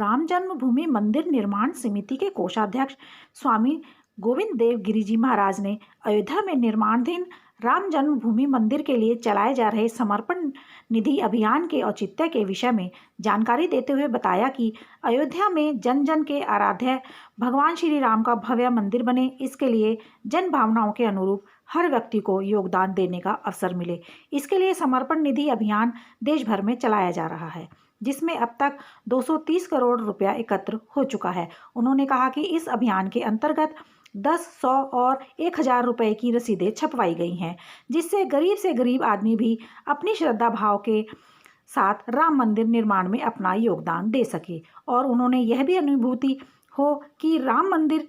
राम जन्मभूमि मंदिर निर्माण समिति के कोषाध्यक्ष स्वामी गोविंद देव गिरी जी महाराज ने अयोध्या में निर्माणाधीन राम जन्मभूमि मंदिर के लिए चलाए जा रहे समर्पण निधि अभियान के औचित्य के विषय में जानकारी देते हुए बताया कि अयोध्या में जन जन के आराध्य भगवान श्री राम का भव्य मंदिर बने, इसके लिए जन भावनाओं के अनुरूप हर व्यक्ति को योगदान देने का अवसर मिले। इसके लिए समर्पण निधि अभियान देश भर में चलाया जा रहा है, जिसमें अब तक 230 करोड़ रुपया एकत्र हो चुका है। उन्होंने कहा कि इस अभियान के अंतर्गत 10, 100 और 1000 रुपये की रसीदें छपवाई गई हैं, जिससे गरीब से गरीब आदमी भी अपनी श्रद्धा भाव के साथ राम मंदिर निर्माण में अपना योगदान दे सके और उन्होंने यह भी अनुभूति हो कि राम मंदिर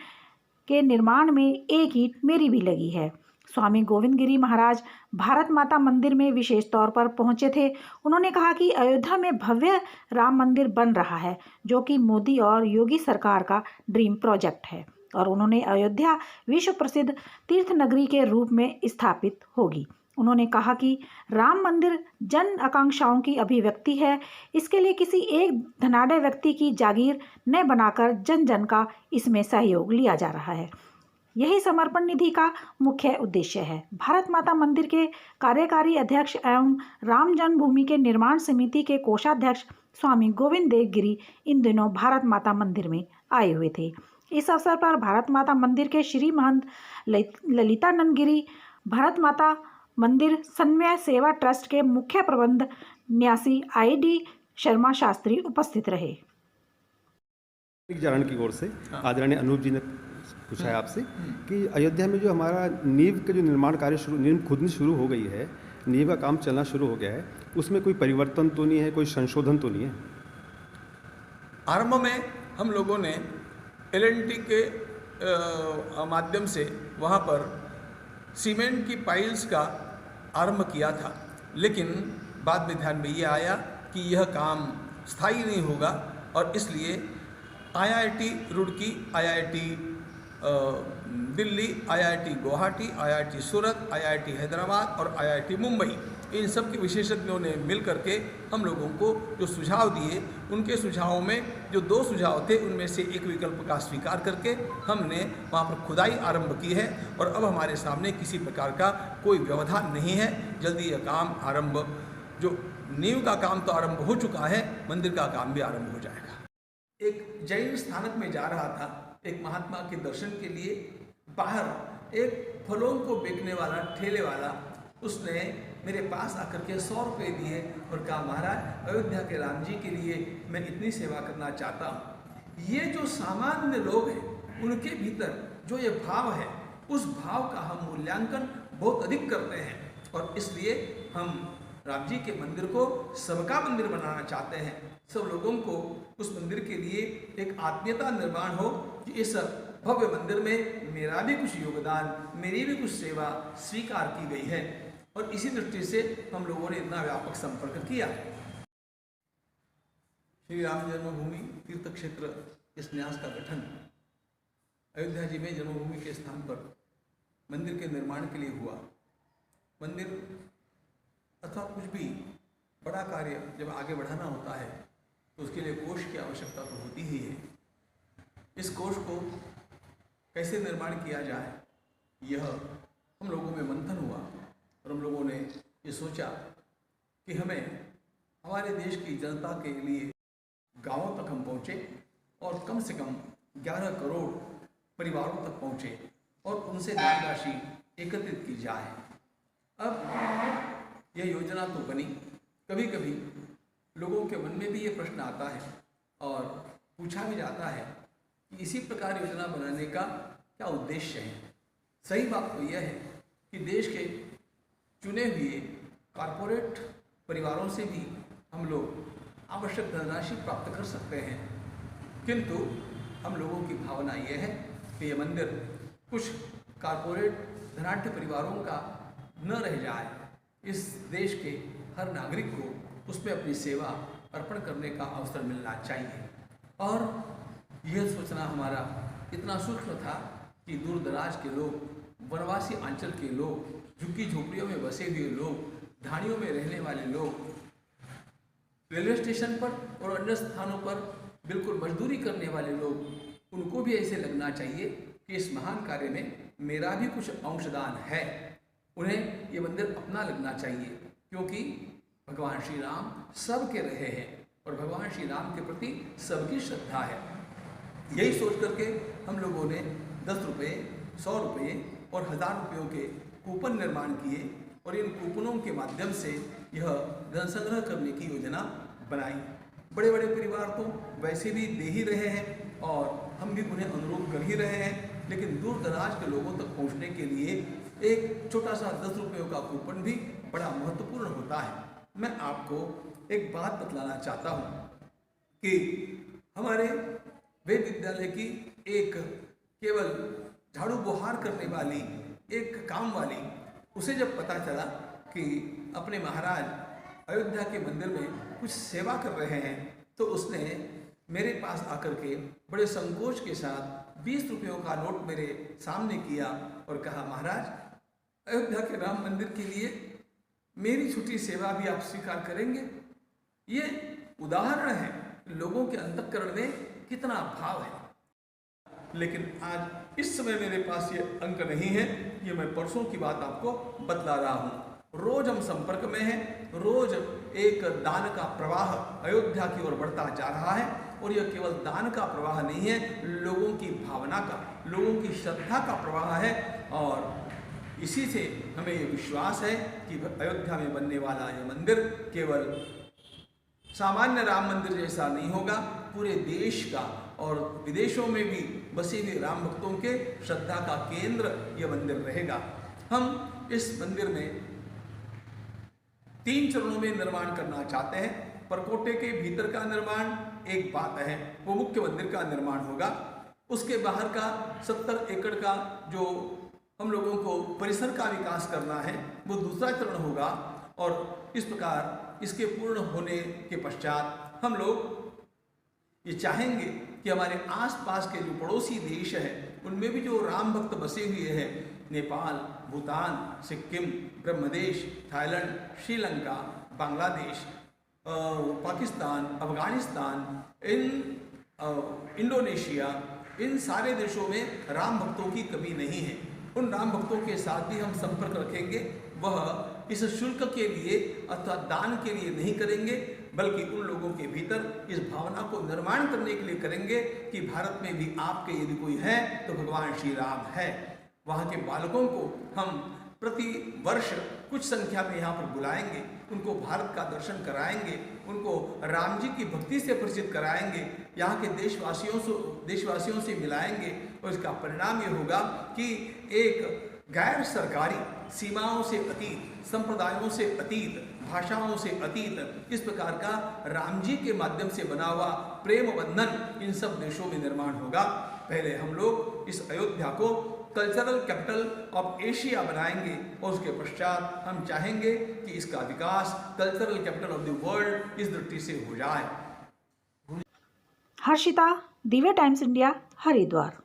के निर्माण में एक ईंट मेरी भी लगी है। स्वामी गोविंद गिरी महाराज भारत माता मंदिर में विशेष तौर पर पहुंचे थे। उन्होंने कहा कि अयोध्या में भव्य राम मंदिर बन रहा है, जो कि मोदी और योगी सरकार का ड्रीम प्रोजेक्ट है और उन्होंने अयोध्या विश्व प्रसिद्ध तीर्थ नगरी के रूप में स्थापित होगी। उन्होंने कहा कि राम मंदिर जन आकांक्षाओं की अभिव्यक्ति है। इसके लिए किसी एक धनाढ्य व्यक्ति की जागीर न बनाकर जन जन का इसमें सहयोग लिया जा रहा है। यही समर्पण निधि का मुख्य उद्देश्य है। भारत माता मंदिर के कार्यकारी अध्यक्ष एवं राम जन्मभूमि के निर्माण समिति के कोषाध्यक्ष स्वामी गोविंद देव गिरी इन दिनों भारत माता मंदिर में आए हुए थे। इस अवसर पर भारत माता मंदिर के श्री महंत ललितानंद गिरी, भारत माता मंदिर समन्वय सेवा ट्रस्ट के मुख्य प्रबंध न्यासी ID शर्मा शास्त्री उपस्थित रहे। जागरण की ओर से आदरणीय अनूप जी ने पूछा है आपसे कि अयोध्या में जो हमारा नींव का जो निर्माण कार्य नींव खुदनी शुरू हो गई है, नींव का काम चलना शुरू हो गया है, उसमें कोई परिवर्तन तो नहीं है, कोई संशोधन तो नहीं है? आरंभ में हम लोगों ने L&T के माध्यम से वहाँ पर सीमेंट की पाइल्स का आरंभ किया था, लेकिन बाद में ध्यान में ये आया कि यह काम स्थायी नहीं होगा और इसलिए IIT Roorkee, IIT Delhi, IIT Guwahati, IIT सूरत, IIT हैदराबाद और IIT मुंबई, इन सब के विशेषज्ञों ने मिल करके हम लोगों को जो सुझाव दिए, उनके सुझावों में जो 2 सुझाव थे उनमें से एक विकल्प का स्वीकार करके हमने वहाँ पर खुदाई आरंभ की है और अब हमारे सामने किसी प्रकार का कोई व्यवधान नहीं है। जल्दी यह काम आरंभ, जो नींव का काम तो आरंभ हो चुका है, मंदिर का काम भी आरंभ हो जाएगा। एक जैन स्थानक में जा रहा था, एक महात्मा के दर्शन के लिए। बाहर एक फलों को बेचने वाला ठेले वाला, उसने मेरे पास आकर के 100 रुपये दिए और कहा, महाराज अयोध्या के राम जी के लिए मैं इतनी सेवा करना चाहता हूँ। ये जो सामान्य लोग हैं उनके भीतर जो ये भाव है, उस भाव का हम मूल्यांकन बहुत अधिक करते हैं और इसलिए हम राम जी के मंदिर को सबका मंदिर बनाना चाहते हैं। सब लोगों को उस मंदिर के लिए एक आत्मीयता निर्माण हो कि इस भव्य मंदिर में मेरा भी कुछ योगदान, मेरी भी कुछ सेवा स्वीकार की गई है और इसी दृष्टि से हम लोगों ने इतना व्यापक संपर्क किया। श्री राम जन्मभूमि तीर्थ क्षेत्र इस न्यास का गठन अयोध्या जी में जन्मभूमि के स्थान पर मंदिर के निर्माण के लिए हुआ। मंदिर अथवा कुछ भी बड़ा कार्य जब आगे बढ़ाना होता है तो उसके लिए कोष की आवश्यकता तो होती ही है। इस कोष को कैसे निर्माण किया जाए, यह हम लोगों में मंथन हुआ और हम लोगों ने ये सोचा कि हमें हमारे देश की जनता के लिए गांवों तक हम पहुँचे और कम से कम 11 करोड़ परिवारों तक पहुँचे और उनसे धनराशि एकत्रित की जाए। अब यह योजना तो बनी, कभी कभी लोगों के मन में भी ये प्रश्न आता है और पूछा भी जाता है कि इसी प्रकार योजना बनाने का क्या उद्देश्य है। सही बात तो यह है कि देश के चुने हुए कॉरपोरेट परिवारों से भी हम लोग आवश्यक धनराशि प्राप्त कर सकते हैं, किंतु हम लोगों की भावना यह है कि यह मंदिर कुछ कॉरपोरेट धनाढ्य परिवारों का न रह जाए। इस देश के हर नागरिक को उसमें अपनी सेवा अर्पण करने का अवसर मिलना चाहिए और यह सोचना हमारा इतना सूक्ष्म था कि दूर दराज के लोग, वनवासी अंचल के लोग, झुग्गी झोपड़ियों में बसे हुए लोग, ढाणियों में रहने वाले लोग रेलवे स्टेशन पर और अन्य स्थानों पर बिल्कुल मजदूरी करने वाले लोग, उनको भी ऐसे लगना चाहिए कि इस महान कार्य में मेरा भी कुछ अंशदान है। उन्हें ये मंदिर अपना लगना चाहिए, क्योंकि भगवान श्री राम सबके रहे हैं और भगवान श्री राम के प्रति सबकी श्रद्धा है। यही सोच करके हम लोगों ने 10 रुपये, 100 रुपये और 1000 रुपयों के कूपन निर्माण किए और इन कूपनों के माध्यम से यह धन संग्रह करने की योजना बनाई। बड़े बड़े परिवार तो वैसे भी दे ही रहे हैं और हम भी उन्हें अनुरोध कर ही रहे हैं, लेकिन दूर दराज के लोगों तक पहुंचने के लिए एक छोटा सा 10 रुपयों का कूपन भी बड़ा महत्वपूर्ण होता है। मैं आपको एक बात बतलाना चाहता हूँ कि हमारे वेद विद्यालय की एक केवल झाड़ू बुहार करने वाली एक काम वाली, उसे जब पता चला कि अपने महाराज अयोध्या के मंदिर में कुछ सेवा कर रहे हैं, तो उसने मेरे पास आकर के बड़े संकोच के साथ 20 रुपयों का नोट मेरे सामने किया और कहा, महाराज अयोध्या के राम मंदिर के लिए मेरी छोटी सेवा भी आप स्वीकार करेंगे। ये उदाहरण है लोगों के अंतःकरण में कितना भाव है। लेकिन आज इस समय मेरे पास ये अंक नहीं है, ये मैं परसों की बात आपको बतला रहा हूँ। रोज हम संपर्क में हैं, रोज एक दान का प्रवाह अयोध्या की ओर बढ़ता जा रहा है और यह केवल दान का प्रवाह नहीं है, लोगों की भावना का, लोगों की श्रद्धा का प्रवाह है। और इसी से हमें ये विश्वास है कि अयोध्या में बनने वाला ये मंदिर केवल सामान्य राम मंदिर जैसा नहीं होगा, पूरे देश का और विदेशों में भी बसे हुए राम भक्तों के श्रद्धा का केंद्र यह मंदिर रहेगा। हम इस मंदिर में 3 चरणों में निर्माण करना चाहते हैं। परकोटे के भीतर का निर्माण एक बात है, वो मुख्य मंदिर का निर्माण होगा। उसके बाहर का 70 एकड़ का जो हम लोगों को परिसर का विकास करना है, वो दूसरा चरण होगा। और इस प्रकार इसके पूर्ण होने के पश्चात हम लोग ये चाहेंगे कि हमारे आसपास के जो पड़ोसी देश हैं, उनमें भी जो राम भक्त बसे हुए हैं, नेपाल, भूटान, सिक्किम, ब्रह्मदेश, थाईलैंड, श्रीलंका, बांग्लादेश, पाकिस्तान, अफगानिस्तान, इंडोनेशिया, इन सारे देशों में राम भक्तों की कमी नहीं है। उन राम भक्तों के साथ भी हम संपर्क रखेंगे। वह इस शुल्क के लिए अथवा दान के लिए नहीं करेंगे, बल्कि उन लोगों के भीतर इस भावना को निर्माण करने के लिए करेंगे कि भारत में भी आपके यदि कोई है तो भगवान श्री राम है। वहाँ के बालकों को हम प्रति वर्ष कुछ संख्या में यहाँ पर बुलाएंगे, उनको भारत का दर्शन कराएंगे, उनको राम जी की भक्ति से परिचित कराएंगे, यहाँ के देशवासियों से मिलाएंगे। और इसका परिणाम ये होगा कि एक गैर सरकारी, सीमाओं से अतीत, संप्रदायों से अतीत, भाषाओं से अतीत, इस प्रकार का राम जी के माध्यम से बना हुआ प्रेम बंधन इन सब देशों में निर्माण होगा। पहले हम लोग इस अयोध्या को कल्चरल कैपिटल ऑफ एशिया बनाएंगे और उसके पश्चात हम चाहेंगे कि इसका विकास cultural capital of the world इस दृष्टि से हो जाए। Harshita, Divya times India, Haridwar.